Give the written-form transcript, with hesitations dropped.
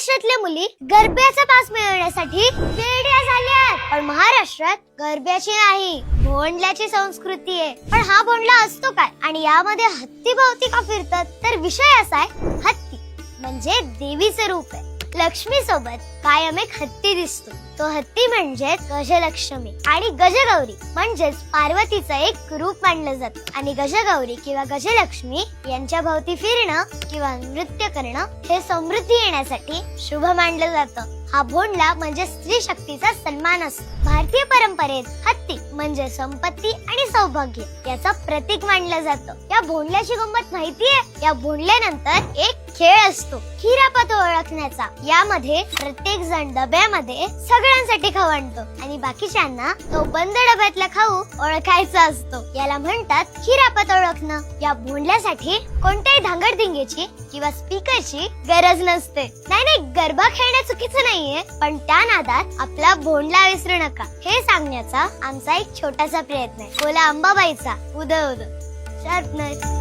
महाराष्ट्रातल्या मुली गरब्याचा पास मिळवण्यासाठी वेड्या झाल्यात. पण महाराष्ट्रात गरब्याची नाही, भोंडल्याची संस्कृती आहे. पण हा भोंडला असतो काय आणि यामध्ये हत्ती भोवती का फिरतात? तर विषय असा आहे, हत्ती म्हणजे देवीचे रूप आहे. लक्ष्मी सोबत कायम एक हत्ती दिसतो. तो हत्ती म्हणजे गजलक्ष्मी आणि गजगौरी म्हणजेच पार्वतीचं एक रूप मानलं जातं. आणि गजगौरी किंवा गजलक्ष्मी यांच्या भोवती फिरणं किंवा नृत्य करणं हे समृद्धी येण्यासाठी शुभ मानलं जातं. हा भोंडला म्हणजे स्त्री शक्तीचा सन्मान असतो. भारतीय परंपरेत हत्ती म्हणजे संपत्ती आणि सौभाग्य याचा प्रतीक मानलं जातं. या भोंडल्याची गंमत माहितीये? या भोंडल्यानंतर एक खेळ असतो खिरापत ओळखण्याचा. यामध्ये प्रत्येक जण डब्यामध्ये सगळ्यांसाठी खाऊ आणतो आणि बाकीच्यांना तो बंद डब्यातला खाऊ ओळखायचा असतो. याला म्हणतात खिरापत ओळखणं. या भोंडल्यासाठी कोणत्याही धांगडधिंगेची किंवा स्पीकरची गरज नसते. नाही, गरबा खेळणं चुकीचं नाहीये, पण त्या नादात आपला भोंडला विसरू नका हे सांगण्याचा आमचा एक छोटासा प्रयत्न आहे. बोला अंबाबाईचा उदय उदय. शार्पनर.